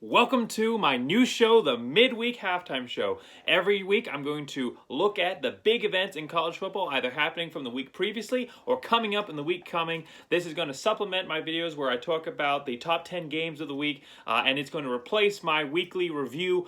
Welcome to my new show, the Midweek Halftime Show. Every week I'm going to look at the big events in college football, either happening from the week previously or coming up in the week coming. This is going to supplement my videos where I talk about the top 10 games of the week, and it's going to replace my weekly review,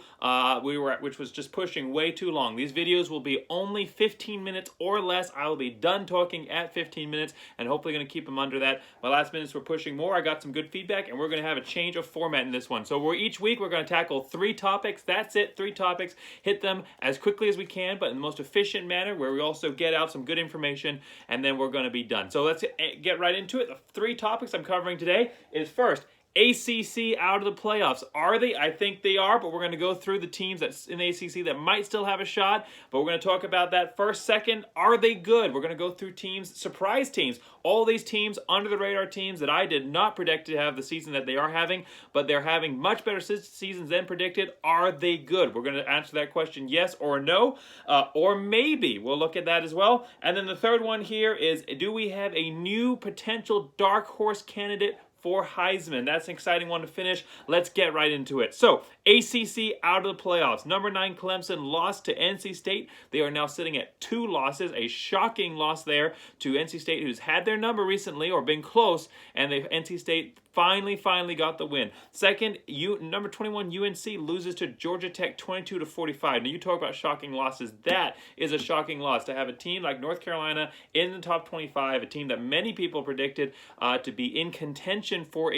which was just pushing way too long. These videos will be only 15 minutes or less. I will be done talking at 15 minutes, and hopefully going to keep them under that. My last minutes were pushing more. I got some good feedback, and we're going to have a change of format in this one. So each week we're going to tackle 3 topics. That's it, 3 topics. Hit them as quickly as we can, but in the most efficient manner, where we also get out some good information, and then we're going to be done. So let's get right into it. The 3 topics I'm covering today is first, ACC out of the playoffs. Are they? I think they are, but we're going to go through the teams that's in the ACC that might still have a shot, but we're going to talk about that first. Second, are they good? We're going to go through teams, surprise teams, all these teams, under the radar teams that I did not predict to have the season that they are having, but they're having much better seasons than predicted. Are they good? We're going to answer that question yes or no, or maybe. We'll look at that as well. And then the third one here is, do we have a new potential dark horse candidate for Heisman? That's an exciting one to finish. Let's get right into it. So, ACC out of the playoffs. Number 9 Clemson lost to NC State. They are now sitting at 2 losses. A shocking loss there to NC State, who's had their number recently or been close, and NC State finally got the win. Second, number 21 UNC loses to Georgia Tech 22-45. Now you talk about shocking losses. That is a shocking loss to have a team like North Carolina in the top 25, a team that many people predicted to be in contention for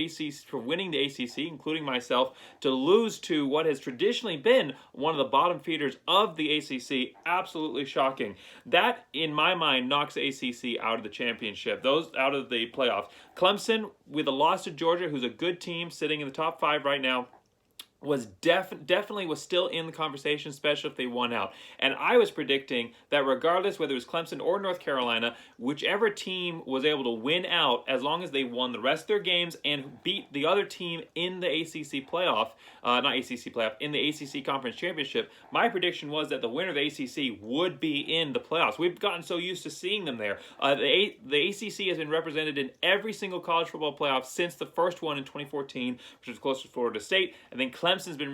winning the ACC, including myself, to lose to what has traditionally been one of the bottom feeders of the ACC. Absolutely shocking. That, in my mind, knocks ACC out of the championship. Those out of the playoffs. Clemson, with a loss to Georgia, who's a good team, sitting in the top 5 right now, was definitely still in the conversation, especially if they won out. And I was predicting that regardless whether it was Clemson or North Carolina, whichever team was able to win out, as long as they won the rest of their games and beat the other team in the ACC playoff, in the ACC Conference Championship, my prediction was that the winner of the ACC would be in the playoffs. We've gotten so used to seeing them there. The ACC has been represented in every single college football playoff since the first one in 2014, which was close to Florida State, and then Clemson's been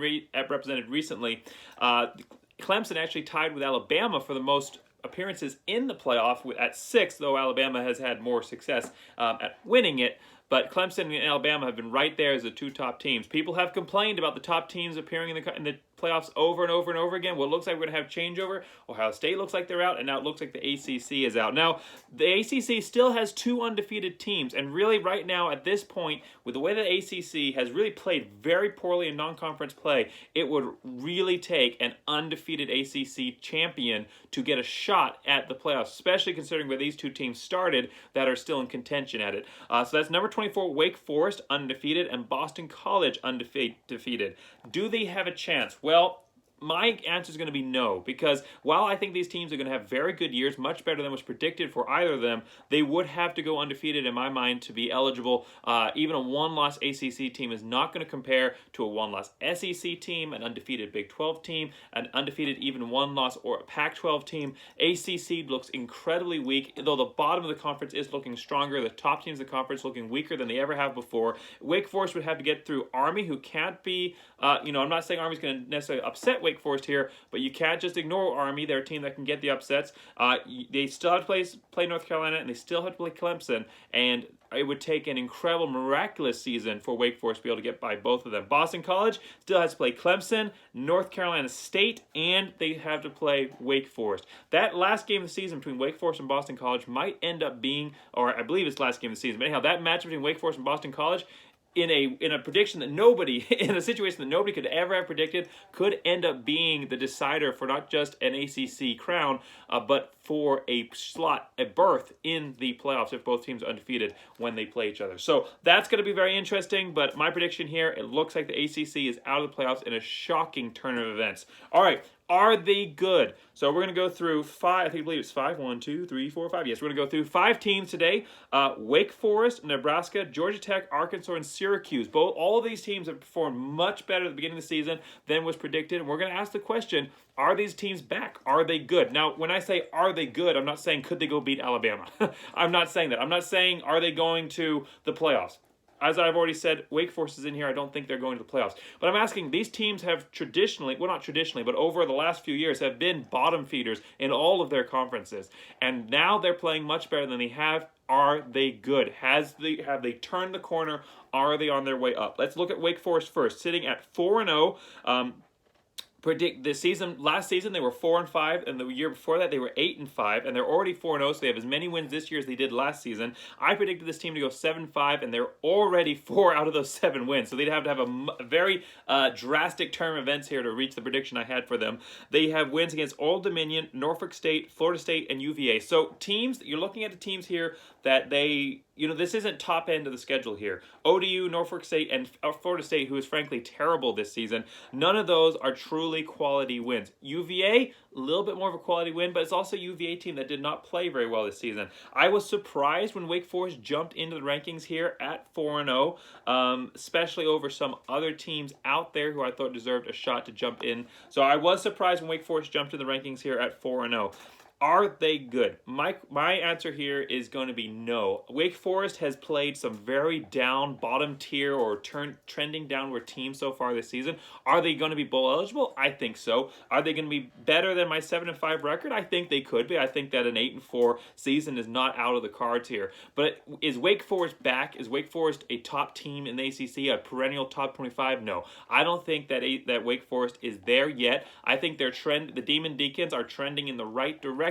represented recently. Clemson actually tied with Alabama for the most appearances in the playoff at 6, though Alabama has had more success at winning it. But Clemson and Alabama have been right there as the 2 top teams. People have complained about the top teams appearing in the playoffs over and over again. Well, it looks like we're going to have changeover. Ohio State looks like they're out, and now it looks like the ACC is out. Now, the ACC still has 2 undefeated teams, and really right now at this point, with the way the ACC has really played very poorly in non-conference play, it would really take an undefeated ACC champion to get a shot at the playoffs, especially considering where these 2 teams started that are still in contention at it. So that's number 24, Wake Forest, undefeated, and Boston College, undefeated. Do they have a chance? Well, my answer is going to be no, because while I think these teams are going to have very good years, much better than was predicted for either of them, they would have to go undefeated in my mind to be eligible. Even a 1-loss ACC team is not going to compare to a 1-loss SEC team, an undefeated Big 12 team, an undefeated even 1-loss or a Pac-12 team. ACC looks incredibly weak, though the bottom of the conference is looking stronger. The top teams of the conference looking weaker than they ever have before. Wake Forest would have to get through Army, who can't be, I'm not saying Army's going to necessarily upset Wake Forest here, but you can't just ignore Army. They're a team that can get the upsets. They still have to play North Carolina, and they still have to play Clemson, and it would take an incredible, miraculous season for Wake Forest to be able to get by both of them. Boston College still has to play Clemson, North Carolina State, and they have to play Wake Forest. That last game of the season between Wake Forest and Boston College might end up being, or I believe it's the last game of the season, but anyhow, that match between Wake Forest and Boston College, in a prediction that in a situation that nobody could ever have predicted, could end up being the decider for not just an ACC crown, but for a berth in the playoffs if both teams are undefeated when they play each other. So that's going to be very interesting, but my prediction here, it looks like the ACC is out of the playoffs in a shocking turn of events. All right. Are they good? So we're going to go through 5, I believe it's 5, 1, 2, 3, 4, 5. Yes, we're going to go through 5 teams today. Wake Forest, Nebraska, Georgia Tech, Arkansas, and Syracuse. All of these teams have performed much better at the beginning of the season than was predicted. And we're going to ask the question, are these teams back? Are they good? Now, when I say are they good, I'm not saying could they go beat Alabama. I'm not saying that. I'm not saying are they going to the playoffs. as I've already said, Wake Forest is in here. I don't think they're going to the playoffs. But I'm asking, these teams have traditionally, well, not traditionally, but over the last few years have been bottom feeders in all of their conferences. And now they're playing much better than they have. Are they good? Have they turned the corner? Are they on their way up? Let's look at Wake Forest first, sitting at 4-0. Predict this season. Last season they were 4-5, and the year before that they were 8-5, and they're already 4-0, so they have as many wins this year as they did last season. I predicted this team to go 7-5, and they're already 4 out of those 7 wins, so they'd have to have a very drastic turn of events here to reach the prediction I had for them. They have wins against Old Dominion, Norfolk State, Florida State, and UVA. So teams, you're looking at the teams here that they, this isn't top end of the schedule here. ODU, Norfolk State, and Florida State, who is frankly terrible this season, none of those are truly quality wins. UVA, a little bit more of a quality win, but it's also a UVA team that did not play very well this season. I was surprised when Wake Forest jumped into the rankings here at 4-0, especially over some other teams out there who I thought deserved a shot to jump in. So I was surprised when Wake Forest jumped in the rankings here at 4-0. Are they good? My answer here is going to be no. Wake Forest has played some very down, bottom tier, or trending downward teams so far this season. Are they going to be bowl eligible? I think so. Are they going to be better than my 7-5 record? I think they could be. I think that an 8-4 season is not out of the cards here. But is Wake Forest back? Is Wake Forest a top team in the ACC, a perennial top 25? No. I don't think that Wake Forest is there yet. I think the Demon Deacons are trending in the right direction.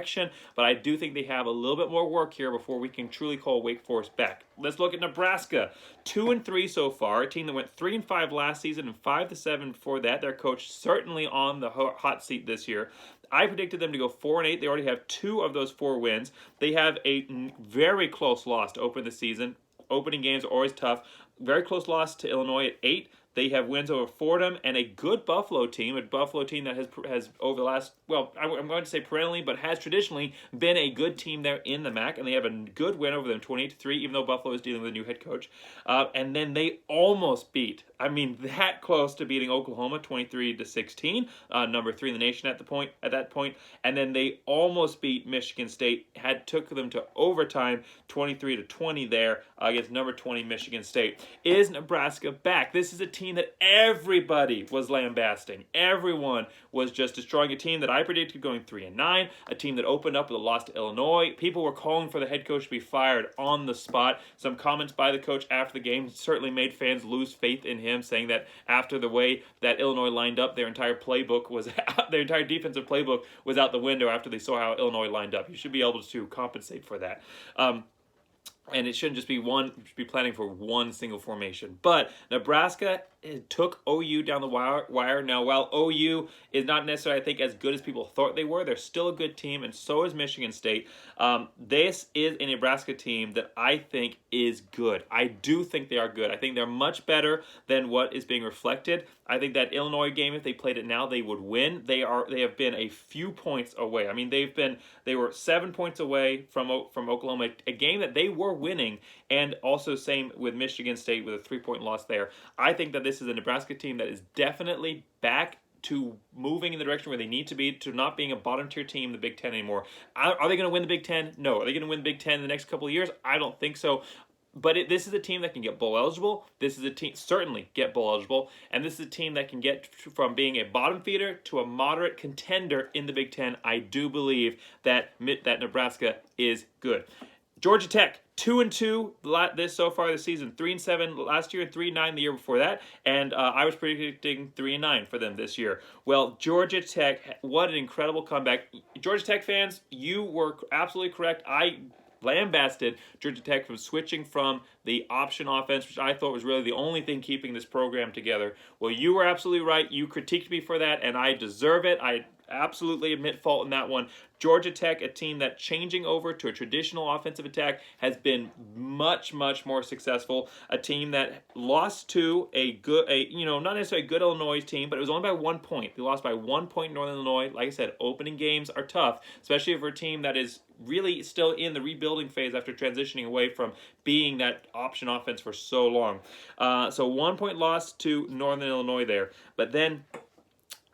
But I do think they have a little bit more work here before we can truly call Wake Forest back. Let's look at Nebraska. 2-3 so far, a team that went 3-5 last season and 5-7 before that. Their coach certainly on the hot seat this year. I predicted them to go 4-8. They already have 2 of those 4 wins. They have a very close loss to open the season. Opening games are always tough. Very close loss to Illinois at 8. They have wins over Fordham and a good Buffalo team, that has over the last, well, I'm going to say perennially, but has traditionally been a good team there in the MAC, and they have a good win over them, 28-3, even though Buffalo is dealing with a new head coach. And then they almost beat, that close to beating Oklahoma, 23-16, number 3 in the nation at that point. And then they almost beat Michigan State, took them to overtime, 23-20 there against number 20 Michigan State. Is Nebraska back? This is a team that everybody was lambasting. Everyone was just destroying. A team that I predicted going 3-9, a team that opened up with a loss to Illinois. People were calling for the head coach to be fired on the spot. Some comments by the coach after the game certainly made fans lose faith in him, saying that after the way that Illinois lined up, their entire defensive playbook was out the window after they saw how Illinois lined up. You should be able to compensate for that. And it shouldn't just be planning for one single formation. But Nebraska took OU down the wire. Now, while OU is not necessarily, I think, as good as people thought they were, they're still a good team, and so is Michigan State. This is a Nebraska team that I think is good. I do think they are good. I think they're much better than what is being reflected. I think that Illinois game, if they played it now, they would win. They have been a few points away. They were 7 points away from Oklahoma, a game that they were winning, and also same with Michigan State with a 3-point loss there. I think that this is a Nebraska team that is definitely back to moving in the direction where they need to be, to not being a bottom tier team in the Big Ten anymore. Are they going to win the Big Ten? No. Are they going to win the Big Ten in the next couple of years? I don't think so. But this is a team that can get bowl eligible. This is a team certainly get bowl eligible, and this is a team that can get from being a bottom feeder to a moderate contender in the Big Ten. I do believe that Nebraska is good. Georgia Tech, 2-2 this so far this season, 3-7 last year, 3-9 the year before that, and I was predicting 3-9 for them this year. Well, Georgia Tech, what an incredible comeback! Georgia Tech fans, you were absolutely correct. I lambasted Georgia Tech from switching from the option offense, which I thought was really the only thing keeping this program together. Well, you were absolutely right. You critiqued me for that, and I deserve it. I absolutely admit fault in that one. Georgia Tech, a team that changing over to a traditional offensive attack has been much, much more successful. A team that lost to not necessarily a good Illinois team, but it was only by 1 point. They lost by 1 point in Northern Illinois. Like I said, opening games are tough, especially for a team that is really still in the rebuilding phase after transitioning away from being that option offense for so long. So 1 point loss to Northern Illinois there. But then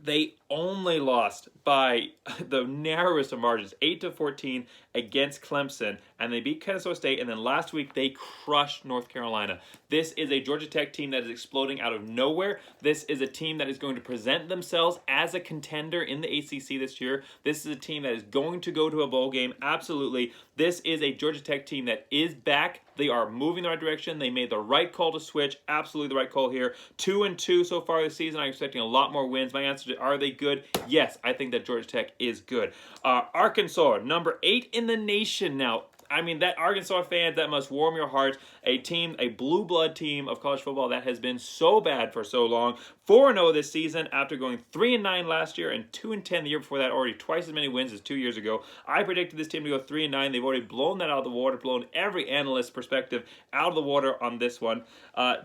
They only lost by the narrowest of margins, 8-14 against Clemson, and they beat Kennesaw State, and then last week they crushed North Carolina. This is a Georgia Tech team that is exploding out of nowhere. This is a team that is going to present themselves as a contender in the ACC this year. This is a team that is going to go to a bowl game, absolutely. This is a Georgia Tech team that is back. They are moving the right direction. They made the right call to switch. Absolutely the right call here. 2-2 so far this season. I'm expecting a lot more wins. My answer to, are they good? Yes, I think that Georgia Tech is good. Arkansas, number 8 in the nation now. I mean, that Arkansas fans, that must warm your heart. A team, a blue blood team of college football that has been so bad for so long. 4-0 this season after going 3-9 last year and 2-10 the year before that. Already twice as many wins as 2 years ago. I predicted this team to go 3-9. They've already blown that out of the water, blown every analyst's perspective out of the water on this one.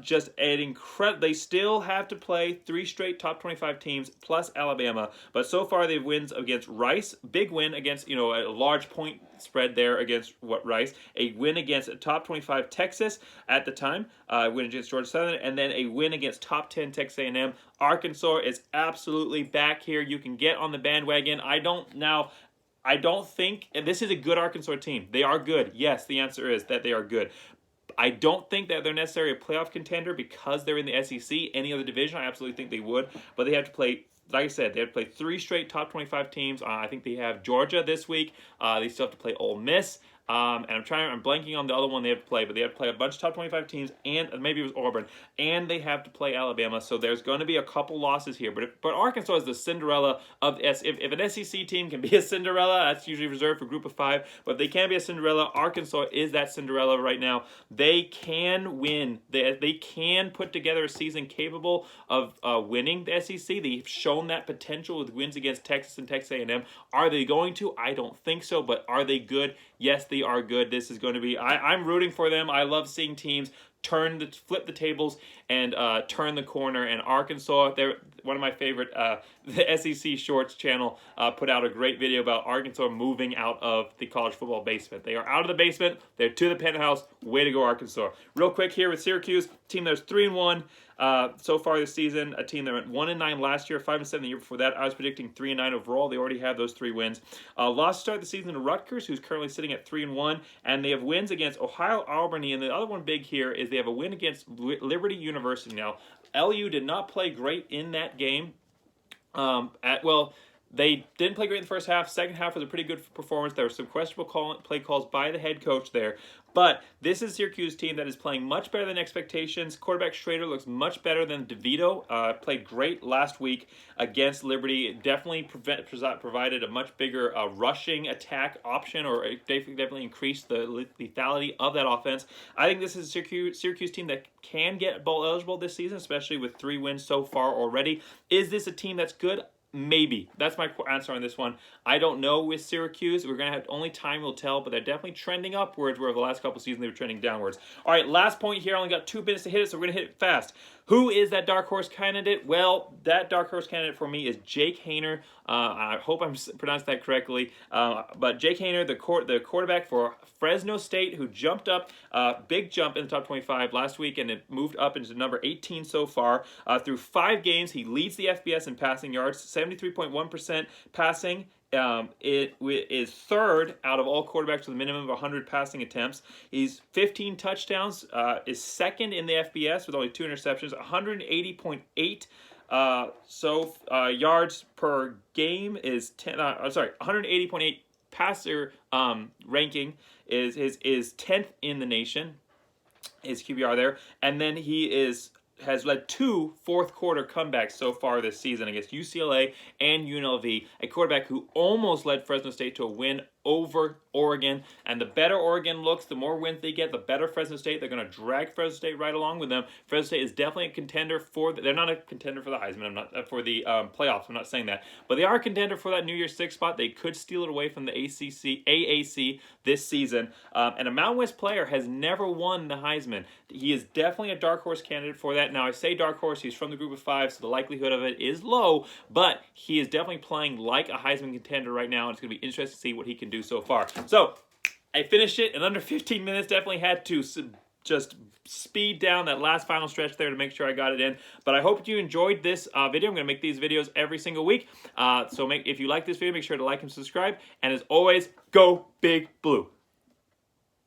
Just an incredible. They still have to play 3 straight top 25 teams plus Alabama. But so far they've wins against Rice. Big win against, a large point spread there against Rice. A win against a top 25 Texas at the time. Win against Georgia Southern. And then a win against top 10 Texas A&M. Arkansas is absolutely back here. You can get on the bandwagon. I don't think, and this is a good Arkansas team. They are good. Yes, the answer is that they are good. I don't think that they're necessarily a playoff contender because they're in the SEC. Any other division, I absolutely think they would. But they have to play, like I said, they have to play 3 straight top 25 teams. I think they have Georgia this week. They still have to play Ole Miss. And I'm blanking on the other one they have to play, but they have to play a bunch of top 25 teams, and maybe it was Auburn, and they have to play Alabama. So there's going to be a couple losses here. But Arkansas is the Cinderella of if an SEC team can be a Cinderella, that's usually reserved for Group of 5. But if they can be a Cinderella, Arkansas is that Cinderella right now. They can win. They can put together a season capable of winning the SEC. They've shown that potential with wins against Texas and Texas A&M. Are they going to? I don't think so. But are they good? Yes, they are good. This is going to be. I'm rooting for them. I love seeing teams flip the tables and turn the corner. And Arkansas, they're one of my favorite. The SEC Shorts channel put out a great video about Arkansas moving out of the college football basement. They are out of the basement. They're to the penthouse. Way to go, Arkansas. Real quick here with Syracuse, team that was 3-1. So far this season, a team that went 1-9 last year, 5-7 the year before that. I was predicting 3-9 overall. They already have those 3 wins. Lost to start the season to Rutgers, who's currently sitting at 3-1, and they have wins against Ohio, Albany, and the other one big here is they have a win against Liberty University. Now, LU did not play great in that game. They didn't play great in the first half. Second half was a pretty good performance. There were some questionable play calls by the head coach there. But this is a Syracuse team that is playing much better than expectations. Quarterback Schrader looks much better than DeVito. Played great last week against Liberty. Definitely provided a much bigger rushing attack option, or definitely increased the lethality of that offense. I think this is a Syracuse team that can get bowl eligible this season, especially with 3 wins so far already. Is this a team that's good? Maybe. That's my answer on this one. I don't know with Syracuse. We're going to have only time will tell, but they're definitely trending upwards, where the last couple seasons they were trending downwards. All right, last point here. I only got 2 minutes to hit it, so we're going to hit it fast. Who is that dark horse candidate? Well, that dark horse candidate for me is Jake Haener. I hope I'm pronouncing that correctly. But Jake Haener, the quarterback for Fresno State, who jumped up, big jump in the top 25 last week, and it moved up into number 18 so far. Through 5 games, he leads the FBS in passing yards, 73.1% passing. It is 3rd out of all quarterbacks with a minimum of 100 passing attempts. He's 15 touchdowns, is 2nd in the FBS with only 2 interceptions, 180.8 yards per game is 180.8 passer ranking is 10th in the nation. His QBR there, and then he has led 2 fourth-quarter comebacks so far this season against UCLA and UNLV, a quarterback who almost led Fresno State to a win over Oregon. And the better Oregon looks, the more wins they get, the better Fresno State. They're going to drag Fresno State right along with them. Fresno State is definitely a contender they're not a contender for the Heisman. I'm not for the playoffs. I'm not saying that. But they are a contender for that New Year's 6 spot. They could steal it away from the AAC this season. And a Mountain West player has never won the Heisman. He is definitely a dark horse candidate for that. Now, I say dark horse. He's from the Group of 5, so the likelihood of it is low. But he is definitely playing like a Heisman contender right now. And it's going to be interesting to see what he can do so far. So I finished it in under 15 minutes. Definitely had to just speed down that last final stretch there to make sure I got it in. But I hope you enjoyed this video. I'm going to make these videos every single week. So if you like this video, make sure to like and subscribe. And as always, go Big Blue.